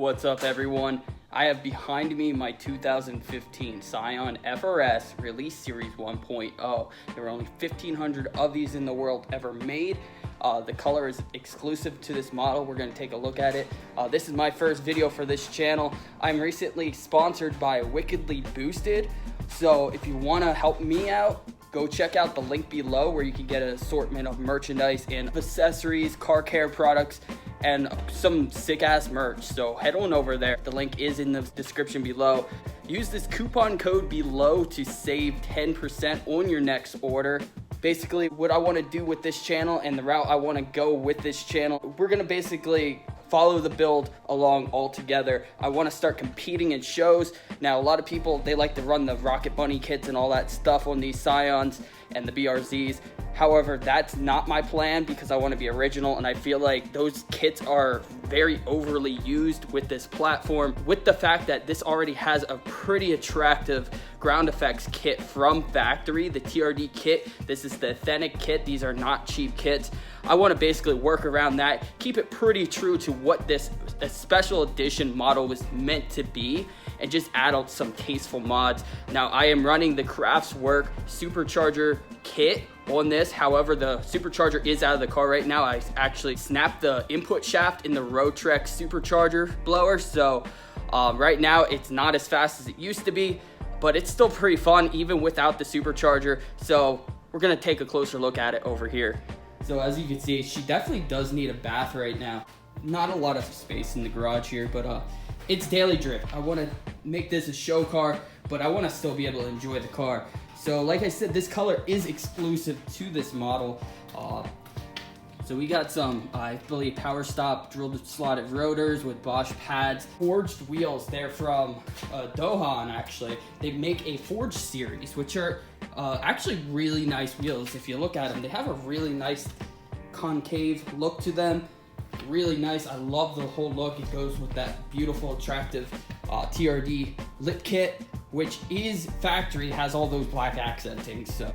What's up, everyone? I have behind me my 2015 Scion FRS Release Series 1.0. There were only 1,500 of these in the world ever made. The color is exclusive to this model. We're going to take a look at it. This is my first video for this channel. I'm recently sponsored by Wickedly Boosted. So if you want to help me out, go check out the link below where you can get an assortment of merchandise and accessories, car care products, and some sick-ass merch. So head on over there. The link is in the description below. Use this coupon code below to save 10% on your next order. Basically, what I want to do with this channel and the route I want to go with this channel, we're going to basically follow the build along all together. I want to start competing in shows. Now, a lot of people, they like to run the Rocket Bunny kits and all that stuff on these Scions and the BRZs. However, that's not my plan because I want to be original, and I feel like those kits are very overly used with this platform. With the fact that this already has a pretty attractive ground effects kit from factory, the TRD kit. This is the authentic kit. These are not cheap kits. I want to basically work around that, keep it pretty true to what this special edition model was meant to be, and just add on some tasteful mods. Now, I am running the Kraftwerks Supercharger kit on this. However, the Supercharger is out of the car right now. I actually snapped the input shaft in the Remark Supercharger blower, so right now it's not as fast as it used to be, but it's still pretty fun even without the Supercharger. So we're gonna take a closer look at it over here. So as you can see, she definitely does need a bath right now. Not a lot of space in the garage here, but it's daily drift. I want to make this a show car, but I want to still be able to enjoy the car. So like I said, this color is exclusive to this model. So we got some, I believe, PowerStop drilled slotted rotors with Bosch pads. Forged wheels, they're from Aodhan actually. They make a forged series, which are actually really nice wheels. If you look at them, they have a really nice concave look to them. Really nice. I love the whole look. It goes with that beautiful, attractive TRD lip kit, which is factory, has all those black accenting. So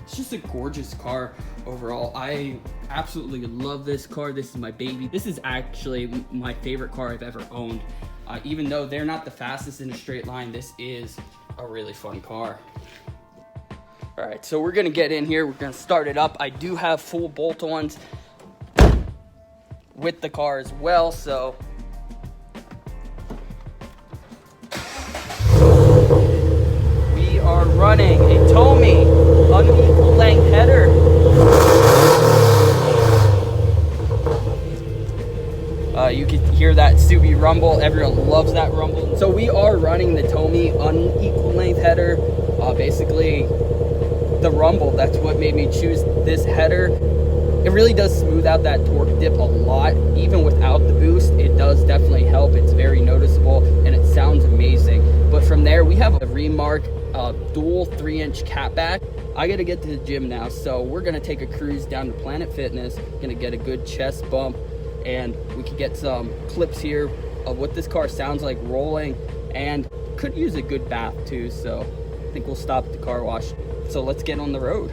it's just a gorgeous car overall. I absolutely love this car. This is my baby. This is actually my favorite car I've ever owned. Even though they're not the fastest in a straight line, this is a really fun car. All right, so we're gonna get in here. We're gonna start it up. I do have full bolt-ons with the car as well, so we are running a Tomei unequal length header. You can hear that Subi rumble. Everyone loves that rumble. So we are running the Tomei unequal length header. Basically, the rumble, that's what made me choose this header. It really does smooth out that torque dip a lot. Even without the boost, it does definitely help. It's very noticeable and it sounds amazing. But from there, we have a Remark dual 3-inch catback. I gotta get to the gym now, so we're gonna take a cruise down to Planet Fitness. Gonna get a good chest bump, and we could get some clips here of what this car sounds like rolling, and could use a good bath too. So I think we'll stop at the car wash. So let's get on the road.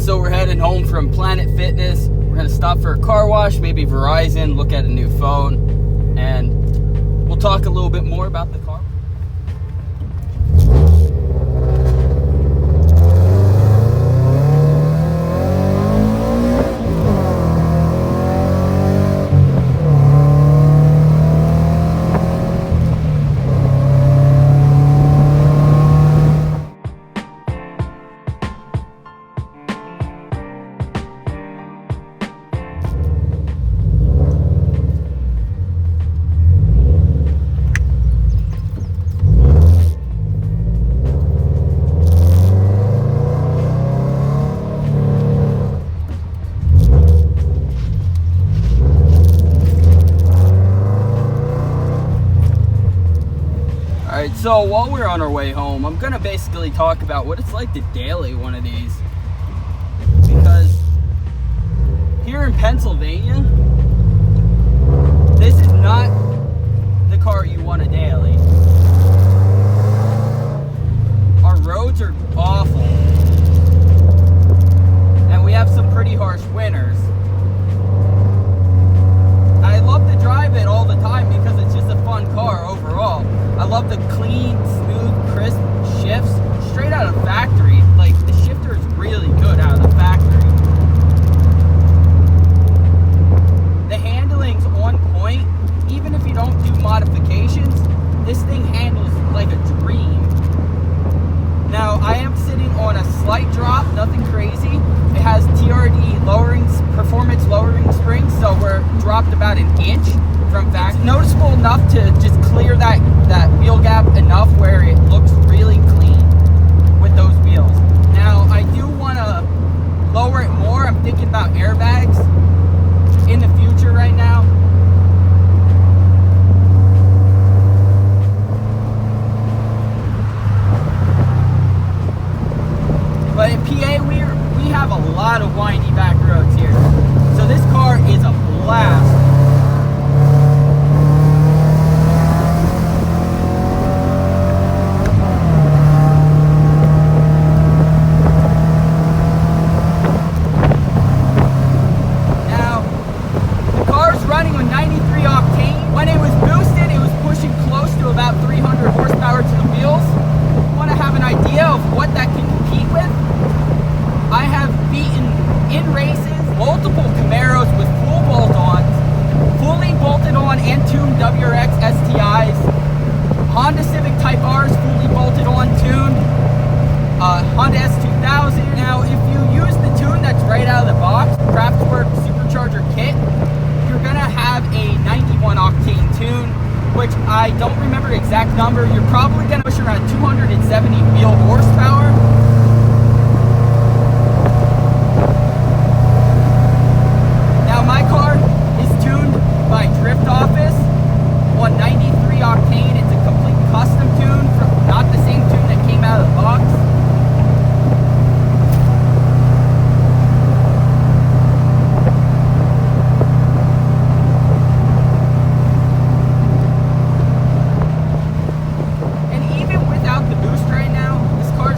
So we're heading home from Planet Fitness. We're We're gonna stop for a car wash, maybe Verizon, look at a new phone, and we'll talk a little bit more about the car. So while we're on our way home, I'm gonna basically talk about what it's like to daily one of these. Because here in Pennsylvania, this is not the car you want a daily. Our roads are awful. And we have some pretty harsh winters. I love to drive it all the time because it's just a fun car overall. I love the clean, smooth, crisp shifts straight out of the factory. Like, the shifter is really good out of the factory. The handling's on point. Even if you don't do modifications, this thing handles like a dream. Now, I am sitting on a slight drop, nothing crazy. It has TRD performance lowering springs, so we're dropped about an inch from factory. It's noticeable enough to just clear that wheel gap enough where it looks really clean with those wheels. Now, I do want to lower it more. I'm thinking about airbags in the future right now. But in PA, we have a lot of windy back roads here. So this car is a blast. Now, the car's running with 93 octane. When it was boosted, it was pushing close to about 300 horsepower to the wheels. You want to have an idea of what that can compete with? I have beaten in races multiple Camaros with full bolt-ons, fully bolted on and tuned WRX STIs, Honda Civic Type R's fully bolted on, tuned, Honda S2000. Now, if you use the tune that's right out of the box, Kraftwerks Supercharger kit, you're gonna have a 91 octane tune, which I don't remember the exact number. You're probably gonna push around 270 wheel horsepower. My car is tuned by Drift Office on 93 octane. It's a complete custom tune, not the same tune that came out of the box. And even without the boost right now, this car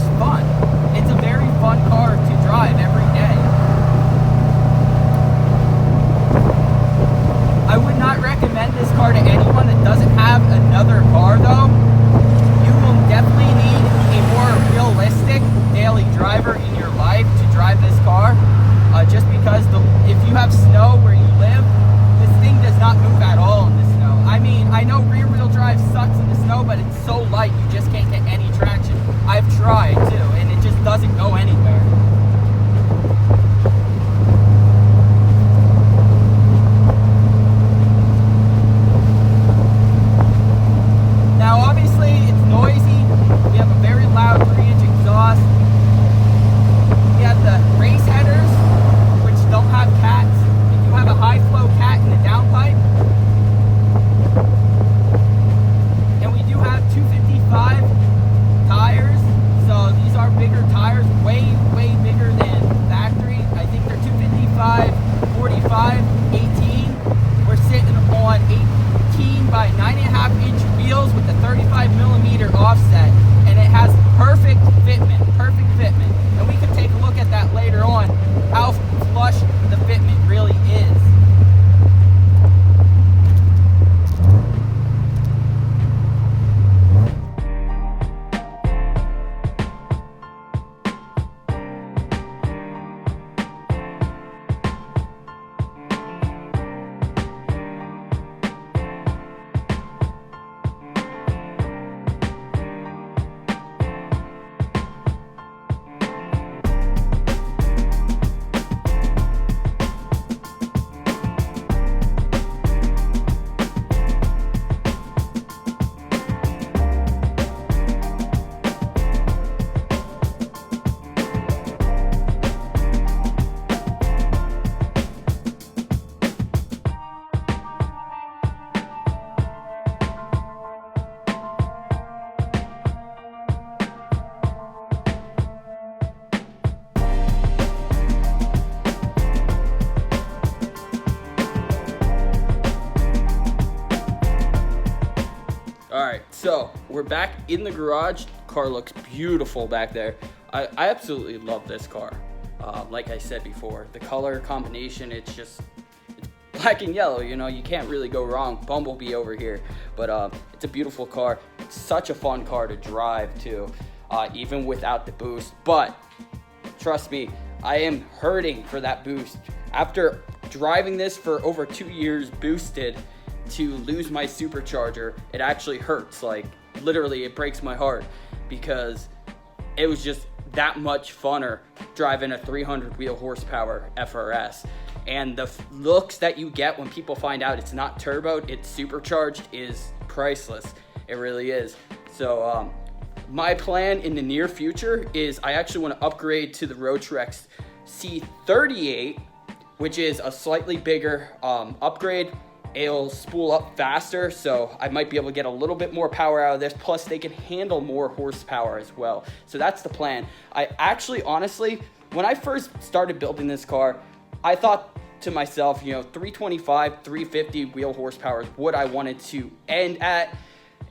we're back in the garage. Car looks beautiful back there. I absolutely love this car. Like I said before, the color combination, it's black and yellow, you know, you can't really go wrong. Bumblebee over here, but it's a beautiful car. It's such a fun car to drive too, even without the boost. But trust me, I am hurting for that boost. After driving this for over 2 years boosted, to lose my supercharger, it actually hurts. Like literally, it breaks my heart because it was just that much funner driving a 300 wheel horsepower FRS. And the looks that you get when people find out it's not turboed, it's supercharged, is priceless. It really is. So my plan in the near future is I actually want to upgrade to the Kraftwerks C-30, which is a slightly bigger upgrade. It'll spool up faster, so I might be able to get a little bit more power out of this. Plus, they can handle more horsepower as well. So that's the plan. I actually, honestly, when I first started building this car, I thought to myself, you know, 325, 350 wheel horsepower is what I wanted to end at.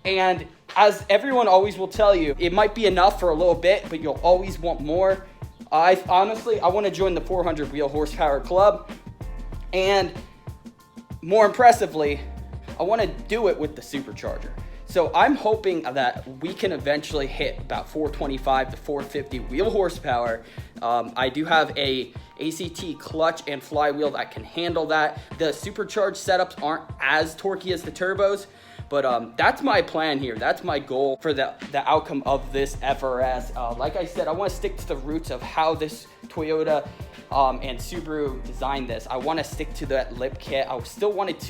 And as everyone always will tell you, it might be enough for a little bit, but you'll always want more. I want to join the 400 wheel horsepower club. And more impressively, I want to do it with the supercharger. So I'm hoping that we can eventually hit about 425 to 450 wheel horsepower. I do have a ACT clutch and flywheel that can handle that. The supercharged setups aren't as torquey as the turbos, but that's my plan here. That's my goal for the outcome of this FRS. Like I said, I want to stick to the roots of how this Toyota and Subaru designed this. I want to stick to that lip kit. I still wanted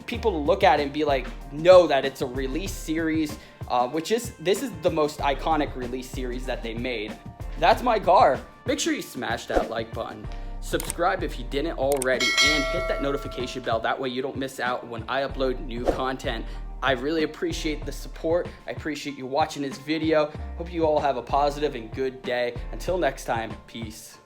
people to look at it and be like, know that it's a release series, this is the most iconic release series that they made. That's my car. Make sure you smash that like button. Subscribe if you didn't already, and hit that notification bell. That way you don't miss out when I upload new content. I really appreciate the support. I appreciate you watching this video. Hope you all have a positive and good day. Until next time, peace.